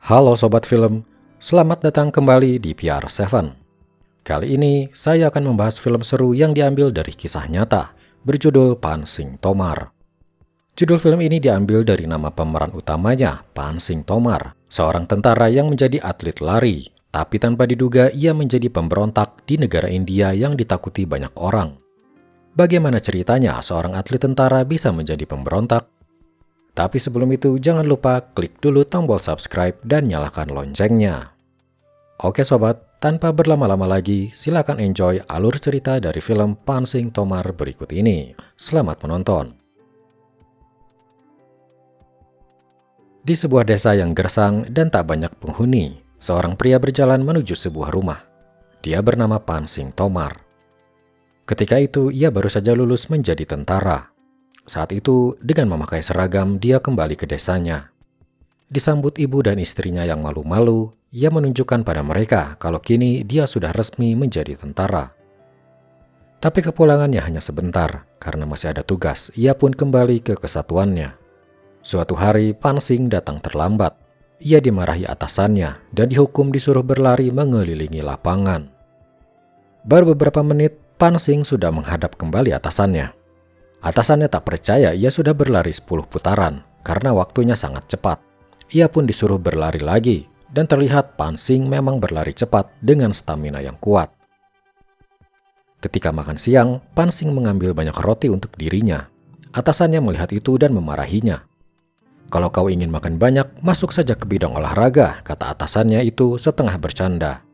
Halo Sobat Film, selamat datang kembali di PR7. Kali ini saya akan membahas film seru yang diambil dari kisah nyata, berjudul Pan Sing Tomar. Judul film ini diambil dari nama pemeran utamanya, Pan Sing Tomar, seorang tentara yang menjadi atlet lari, tapi tanpa diduga ia menjadi pemberontak di negara India yang ditakuti banyak orang. Bagaimana ceritanya seorang atlet tentara bisa menjadi pemberontak? Tapi sebelum itu, jangan lupa klik dulu tombol subscribe dan nyalakan loncengnya. Oke sobat, tanpa berlama-lama lagi, silakan enjoy alur cerita dari film Pan Sing Tomar berikut ini. Selamat menonton. Di sebuah desa yang gersang dan tak banyak penghuni, seorang pria berjalan menuju sebuah rumah. Dia bernama Pan Sing Tomar. Ketika itu, ia baru saja lulus menjadi tentara. Saat itu, dengan memakai seragam, dia kembali ke desanya. Disambut ibu dan istrinya yang malu-malu, ia menunjukkan pada mereka kalau kini dia sudah resmi menjadi tentara. Tapi kepulangannya hanya sebentar, karena masih ada tugas. Ia pun kembali ke kesatuannya. Suatu hari, Pan Sing datang terlambat. Ia dimarahi atasannya dan dihukum disuruh berlari mengelilingi lapangan. Baru beberapa menit, Pan Sing sudah menghadap kembali atasannya. Atasannya tak percaya ia sudah berlari 10 putaran karena waktunya sangat cepat. Ia pun disuruh berlari lagi dan terlihat Pan Sing memang berlari cepat dengan stamina yang kuat. Ketika makan siang, Pan Sing mengambil banyak roti untuk dirinya. Atasannya melihat itu dan memarahinya. "Kalau kau ingin makan banyak, masuk saja ke bidang olahraga," kata atasannya itu setengah bercanda.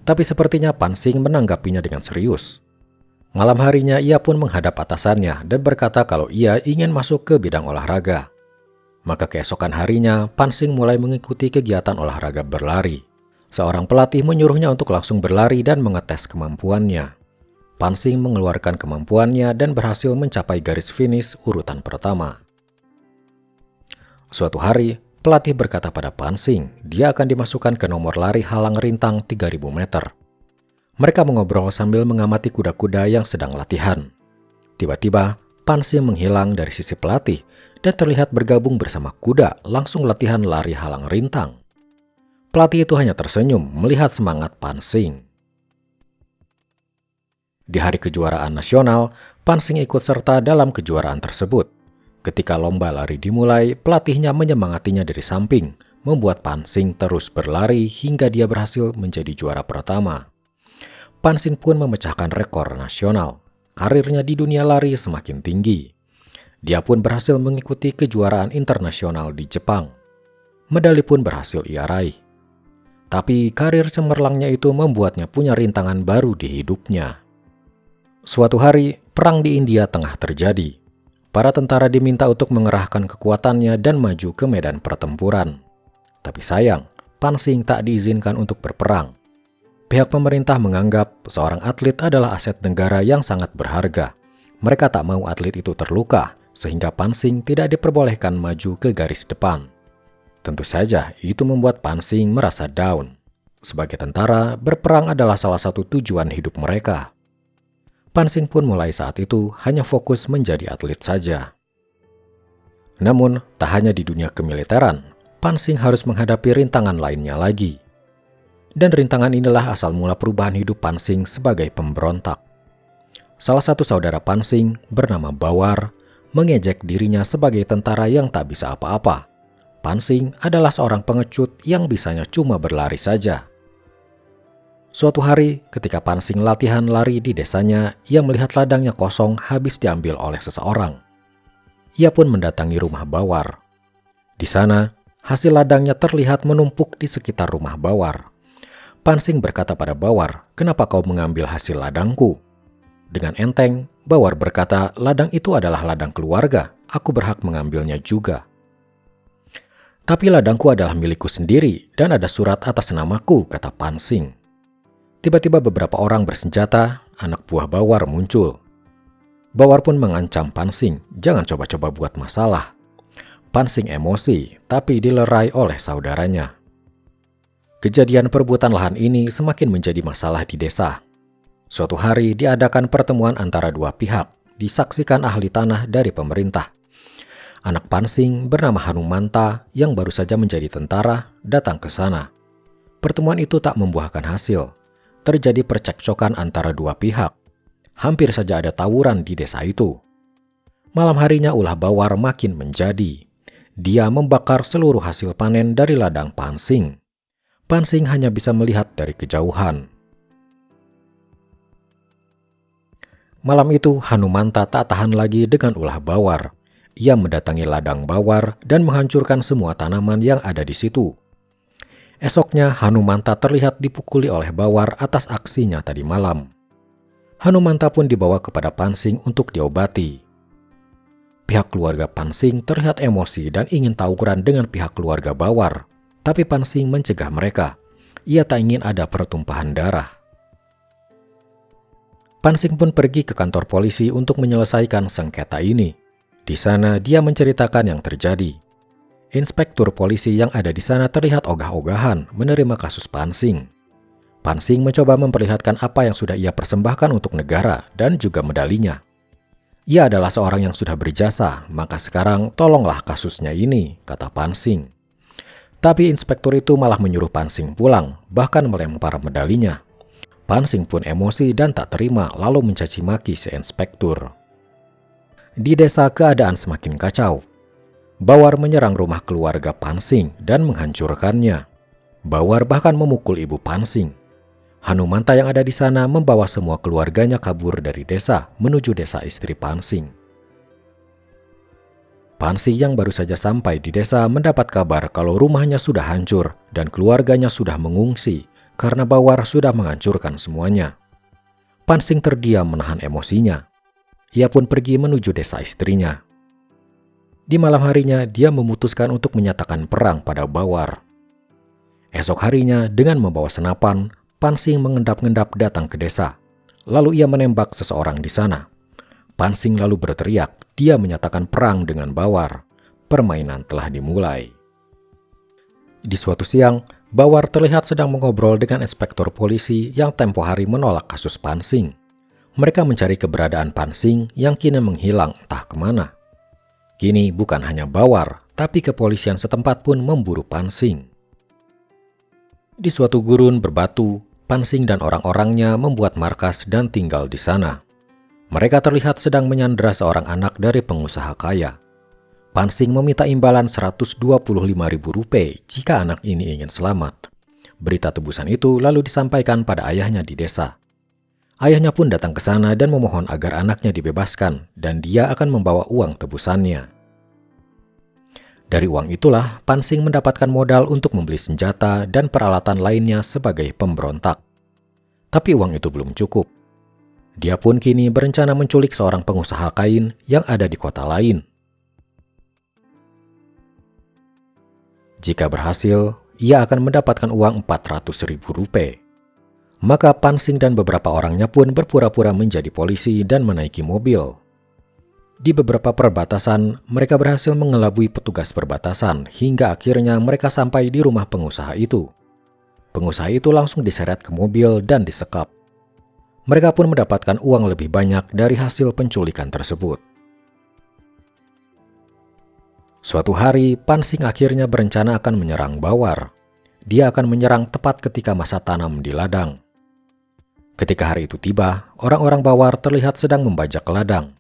Tapi sepertinya Pan Sing menanggapinya dengan serius. Malam harinya ia pun menghadap atasannya dan berkata kalau ia ingin masuk ke bidang olahraga. Maka keesokan harinya, Pan Sing mulai mengikuti kegiatan olahraga berlari. Seorang pelatih menyuruhnya untuk langsung berlari dan mengetes kemampuannya. Pan Sing mengeluarkan kemampuannya dan berhasil mencapai garis finish urutan pertama. Suatu hari, pelatih berkata pada Pan Sing, dia akan dimasukkan ke nomor lari halang rintang 3000 meter. Mereka mengobrol sambil mengamati kuda-kuda yang sedang latihan. Tiba-tiba, Pan Sing menghilang dari sisi pelatih dan terlihat bergabung bersama kuda langsung latihan lari halang rintang. Pelatih itu hanya tersenyum melihat semangat Pan Sing. Di hari kejuaraan nasional, Pan Sing ikut serta dalam kejuaraan tersebut. Ketika lomba lari dimulai, pelatihnya menyemangatinya dari samping, membuat Pan Sing terus berlari hingga dia berhasil menjadi juara pertama. Pan Sing pun memecahkan rekor nasional. Karirnya di dunia lari semakin tinggi. Dia pun berhasil mengikuti kejuaraan internasional di Jepang. Medali pun berhasil ia raih. Tapi karir cemerlangnya itu membuatnya punya rintangan baru di hidupnya. Suatu hari, perang di India tengah terjadi. Para tentara diminta untuk mengerahkan kekuatannya dan maju ke medan pertempuran. Tapi sayang, Pan Sing tak diizinkan untuk berperang. Pihak pemerintah menganggap seorang atlet adalah aset negara yang sangat berharga. Mereka tak mau atlet itu terluka, sehingga Pan Sing tidak diperbolehkan maju ke garis depan. Tentu saja, itu membuat Pan Sing merasa down. Sebagai tentara, berperang adalah salah satu tujuan hidup mereka. Pan Sing pun mulai saat itu hanya fokus menjadi atlet saja. Namun, tak hanya di dunia kemiliteran, Pan Sing harus menghadapi rintangan lainnya lagi. Dan rintangan inilah asal mula perubahan hidup Pan Sing sebagai pemberontak. Salah satu saudara Pan Sing bernama Bawar mengejek dirinya sebagai tentara yang tak bisa apa-apa. Pan Sing adalah seorang pengecut yang bisanya cuma berlari saja. Suatu hari, ketika Pan Sing latihan lari di desanya, ia melihat ladangnya kosong habis diambil oleh seseorang. Ia pun mendatangi rumah Bawar. Di sana, hasil ladangnya terlihat menumpuk di sekitar rumah Bawar. Pan Sing berkata pada Bawar, "Kenapa kau mengambil hasil ladangku?" Dengan enteng, Bawar berkata, "Ladang itu adalah ladang keluarga, aku berhak mengambilnya juga." "Tapi ladangku adalah milikku sendiri dan ada surat atas namaku," kata Pan Sing. Tiba-tiba beberapa orang bersenjata, anak buah Bawar muncul. Bawar pun mengancam Pan Sing, jangan coba-coba buat masalah. Pan Sing emosi, tapi dilerai oleh saudaranya. Kejadian perebutan lahan ini semakin menjadi masalah di desa. Suatu hari diadakan pertemuan antara dua pihak, disaksikan ahli tanah dari pemerintah. Anak Pansing bernama Hanumanta yang baru saja menjadi tentara datang ke sana. Pertemuan itu tak membuahkan hasil. Terjadi percekcokan antara dua pihak. Hampir saja ada tawuran di desa itu. Malam harinya ulah Bawar makin menjadi. Dia membakar seluruh hasil panen dari ladang Pansing. Pansing hanya bisa melihat dari kejauhan. Malam itu Hanumanta tak tahan lagi dengan ulah Bawar. Ia mendatangi ladang Bawar dan menghancurkan semua tanaman yang ada di situ. Esoknya Hanumanta terlihat dipukuli oleh Bawar atas aksinya tadi malam. Hanumanta pun dibawa kepada Pansing untuk diobati. Pihak keluarga Pansing terlihat emosi dan ingin tawuran dengan pihak keluarga Bawar, tapi Pansing mencegah mereka. Ia tak ingin ada pertumpahan darah. Pansing pun pergi ke kantor polisi untuk menyelesaikan sengketa ini. Di sana dia menceritakan yang terjadi. Inspektur polisi yang ada di sana terlihat ogah-ogahan menerima kasus Pansing. Pansing mencoba memperlihatkan apa yang sudah ia persembahkan untuk negara dan juga medalinya. Ia adalah seorang yang sudah berjasa, maka sekarang tolonglah kasusnya ini, kata Pansing. Tapi inspektur itu malah menyuruh Pansing pulang, bahkan melempar medalinya. Pansing pun emosi dan tak terima lalu mencaci maki si inspektur. Di desa keadaan semakin kacau. Bawar menyerang rumah keluarga Pansing dan menghancurkannya. Bawar bahkan memukul ibu Pansing. Hanumanta yang ada di sana membawa semua keluarganya kabur dari desa menuju desa istri Pansing. Pansing yang baru saja sampai di desa mendapat kabar kalau rumahnya sudah hancur dan keluarganya sudah mengungsi karena Bawar sudah menghancurkan semuanya. Pansing terdiam menahan emosinya. Ia pun pergi menuju desa istrinya. Di malam harinya, dia memutuskan untuk menyatakan perang pada Bawar. Esok harinya, dengan membawa senapan, Pansing mengendap-endap datang ke desa. Lalu ia menembak seseorang di sana. Pansing lalu berteriak, dia menyatakan perang dengan Bawar. Permainan telah dimulai. Di suatu siang, Bawar terlihat sedang mengobrol dengan inspektur polisi yang tempo hari menolak kasus Pansing. Mereka mencari keberadaan Pansing yang kini menghilang entah kemana. Kini bukan hanya Bawar, tapi kepolisian setempat pun memburu Pansing. Di suatu gurun berbatu, Pansing dan orang-orangnya membuat markas dan tinggal di sana. Mereka terlihat sedang menyandera seorang anak dari pengusaha kaya. Pansing meminta imbalan Rp125.000 jika anak ini ingin selamat. Berita tebusan itu lalu disampaikan pada ayahnya di desa. Ayahnya pun datang ke sana dan memohon agar anaknya dibebaskan dan dia akan membawa uang tebusannya. Dari uang itulah Pansing mendapatkan modal untuk membeli senjata dan peralatan lainnya sebagai pemberontak. Tapi uang itu belum cukup. Dia pun kini berencana menculik seorang pengusaha kain yang ada di kota lain. Jika berhasil, ia akan mendapatkan uang Rp400.000. Maka Pansing dan beberapa orangnya pun berpura-pura menjadi polisi dan menaiki mobil. Di beberapa perbatasan, mereka berhasil mengelabui petugas perbatasan hingga akhirnya mereka sampai di rumah pengusaha itu. Pengusaha itu langsung diseret ke mobil dan disekap. Mereka pun mendapatkan uang lebih banyak dari hasil penculikan tersebut. Suatu hari, Pansing akhirnya berencana akan menyerang Bawar. Dia akan menyerang tepat ketika masa tanam di ladang. Ketika hari itu tiba, orang-orang Bawar terlihat sedang membajak ladang.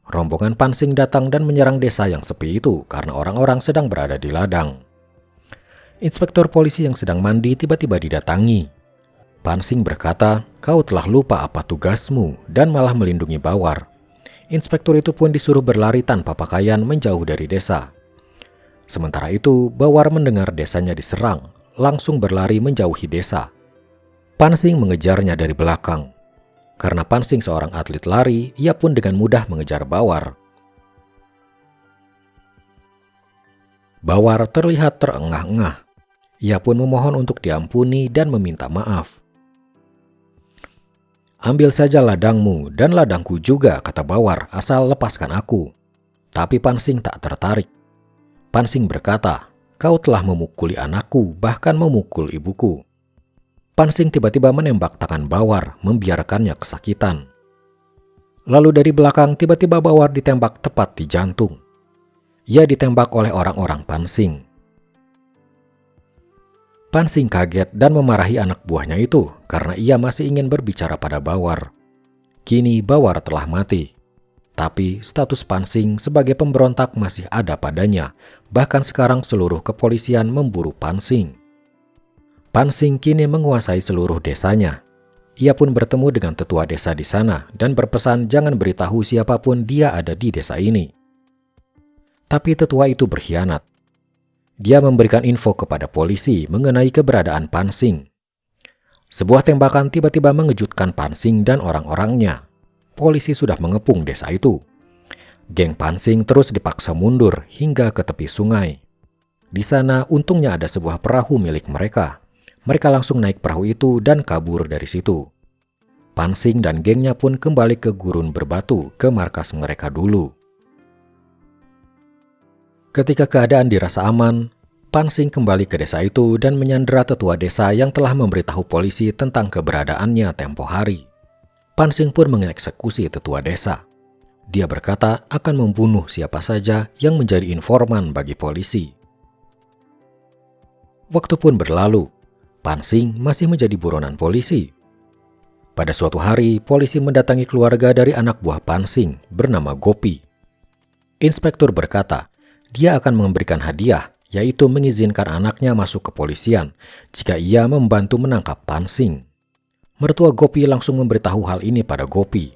Rombongan Pansing datang dan menyerang desa yang sepi itu karena orang-orang sedang berada di ladang. Inspektur polisi yang sedang mandi tiba-tiba didatangi. Pansing berkata, "Kau telah lupa apa tugasmu dan malah melindungi Bawar." Inspektur itu pun disuruh berlari tanpa pakaian menjauh dari desa. Sementara itu, Bawar mendengar desanya diserang, langsung berlari menjauhi desa. Pansing mengejarnya dari belakang. Karena Pansing seorang atlet lari, ia pun dengan mudah mengejar Bawar. Bawar terlihat terengah-engah. Ia pun memohon untuk diampuni dan meminta maaf. "Ambil saja ladangmu dan ladangku juga," kata Bawar, "asal lepaskan aku." Tapi Pansing tak tertarik. Pansing berkata, "Kau telah memukuli anakku, bahkan memukul ibuku." Pansing tiba-tiba menembak tangan Bawar, membiarkannya kesakitan. Lalu dari belakang tiba-tiba Bawar ditembak tepat di jantung. Ia ditembak oleh orang-orang Pansing. Pansing kaget dan memarahi anak buahnya itu karena ia masih ingin berbicara pada Bawar. Kini Bawar telah mati. Tapi status Pansing sebagai pemberontak masih ada padanya. Bahkan sekarang seluruh kepolisian memburu Pansing. Pansing kini menguasai seluruh desanya. Ia pun bertemu dengan tetua desa di sana dan berpesan jangan beritahu siapapun dia ada di desa ini. Tapi tetua itu berkhianat. Dia memberikan info kepada polisi mengenai keberadaan Pansing. Sebuah tembakan tiba-tiba mengejutkan Pansing dan orang-orangnya. Polisi sudah mengepung desa itu. Geng Pansing terus dipaksa mundur hingga ke tepi sungai. Di sana untungnya ada sebuah perahu milik mereka. Mereka langsung naik perahu itu dan kabur dari situ. Pansing dan gengnya pun kembali ke gurun berbatu ke markas mereka dulu. Ketika keadaan dirasa aman, Pansing kembali ke desa itu dan menyandera tetua desa yang telah memberitahu polisi tentang keberadaannya tempo hari. Pansing pun mengeksekusi tetua desa. Dia berkata akan membunuh siapa saja yang menjadi informan bagi polisi. Waktu pun berlalu. Pansing masih menjadi buronan polisi. Pada suatu hari, polisi mendatangi keluarga dari anak buah Pansing bernama Gopi. Inspektur berkata, dia akan memberikan hadiah, yaitu mengizinkan anaknya masuk ke kepolisian jika ia membantu menangkap Pansing. Mertua Gopi langsung memberitahu hal ini pada Gopi.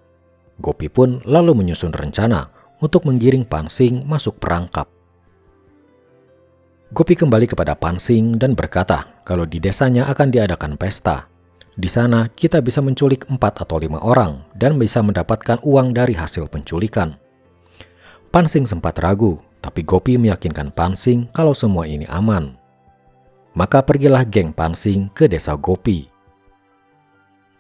Gopi pun lalu menyusun rencana untuk menggiring Pansing masuk perangkap. Gopi kembali kepada Pansing dan berkata kalau di desanya akan diadakan pesta. Di sana kita bisa menculik 4 atau 5 orang dan bisa mendapatkan uang dari hasil penculikan. Pansing sempat ragu, tapi Gopi meyakinkan Pansing kalau semua ini aman. Maka pergilah geng Pansing ke desa Gopi.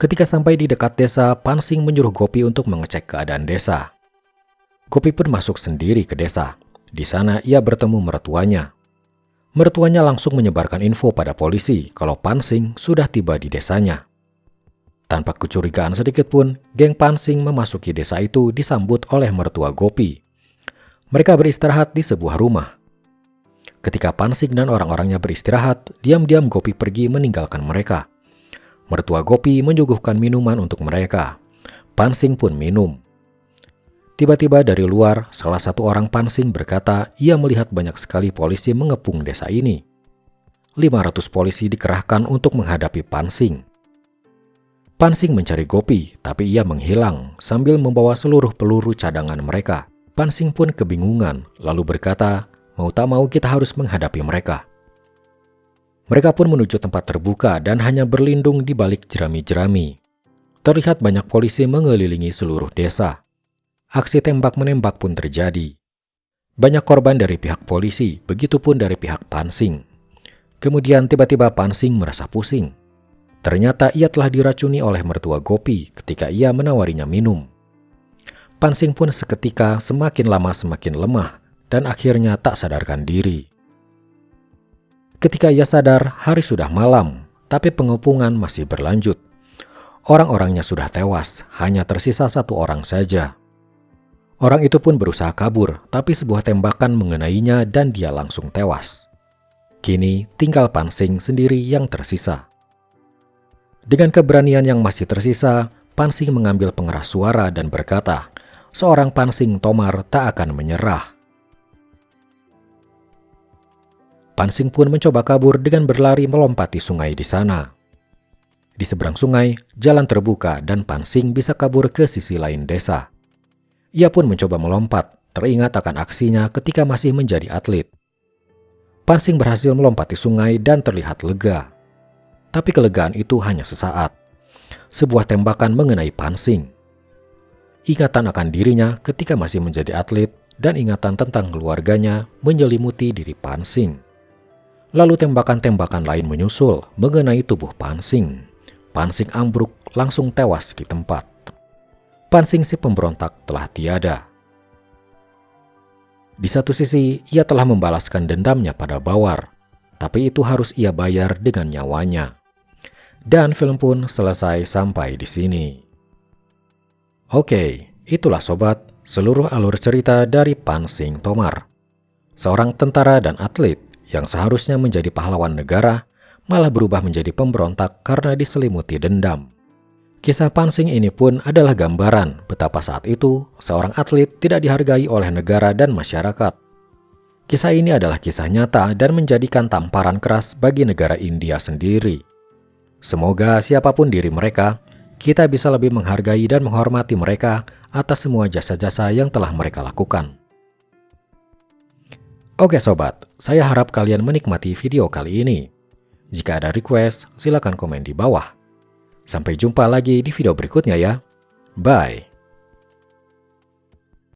Ketika sampai di dekat desa, Pansing menyuruh Gopi untuk mengecek keadaan desa. Gopi pun masuk sendiri ke desa. Di sana ia bertemu mertuanya. Mertuanya langsung menyebarkan info pada polisi kalau Pansing sudah tiba di desanya. Tanpa kecurigaan sedikit pun, geng Pansing memasuki desa itu disambut oleh mertua Gopi. Mereka beristirahat di sebuah rumah. Ketika Pansing dan orang-orangnya beristirahat, diam-diam Gopi pergi meninggalkan mereka. Mertua Gopi menyuguhkan minuman untuk mereka. Pansing pun minum. Tiba-tiba dari luar, salah satu orang Pansing berkata ia melihat banyak sekali polisi mengepung desa ini. 500 polisi dikerahkan untuk menghadapi Pansing. Pansing mencari Gopi, tapi ia menghilang sambil membawa seluruh peluru cadangan mereka. Pansing pun kebingungan, lalu berkata, mau tak mau kita harus menghadapi mereka. Mereka pun menuju tempat terbuka dan hanya berlindung di balik jerami-jerami. Terlihat banyak polisi mengelilingi seluruh desa. Aksi tembak-menembak pun terjadi. Banyak korban dari pihak polisi, begitupun dari pihak Pansing. Kemudian tiba-tiba Pansing merasa pusing. Ternyata ia telah diracuni oleh mertua Gopi ketika ia menawarinya minum. Pansing pun seketika semakin lama semakin lemah dan akhirnya tak sadarkan diri. Ketika ia sadar, hari sudah malam, tapi pengepungan masih berlanjut. Orang-orangnya sudah tewas, hanya tersisa 1 orang saja. Orang itu pun berusaha kabur, tapi sebuah tembakan mengenainya dan dia langsung tewas. Kini tinggal Pansing sendiri yang tersisa. Dengan keberanian yang masih tersisa, Pansing mengambil pengeras suara dan berkata, seorang Pansing Tomar tak akan menyerah. Pansing pun mencoba kabur dengan berlari melompati sungai di sana. Di seberang sungai, jalan terbuka dan Pansing bisa kabur ke sisi lain desa. Ia pun mencoba melompat, teringat akan aksinya ketika masih menjadi atlet. Pansing berhasil melompati sungai dan terlihat lega. Tapi kelegaan itu hanya sesaat. Sebuah tembakan mengenai Pansing. Ingatan akan dirinya ketika masih menjadi atlet dan ingatan tentang keluarganya menyelimuti diri Pansing. Lalu tembakan-tembakan lain menyusul mengenai tubuh Pansing. Pansing ambruk langsung tewas di tempat. Pansing si pemberontak telah tiada. Di satu sisi, ia telah membalaskan dendamnya pada Bawar, tapi itu harus ia bayar dengan nyawanya. Dan film pun selesai sampai di sini. Oke, itulah sobat, seluruh alur cerita dari Pansing Tomar. Seorang tentara dan atlet yang seharusnya menjadi pahlawan negara malah berubah menjadi pemberontak karena diselimuti dendam. Kisah Pan Xing ini pun adalah gambaran betapa saat itu seorang atlet tidak dihargai oleh negara dan masyarakat. Kisah ini adalah kisah nyata dan menjadikan tamparan keras bagi negara India sendiri. Semoga siapapun diri mereka, kita bisa lebih menghargai dan menghormati mereka atas semua jasa-jasa yang telah mereka lakukan. Oke sobat, saya harap kalian menikmati video kali ini. Jika ada request, silakan komen di bawah. Sampai jumpa lagi di video berikutnya ya. Bye.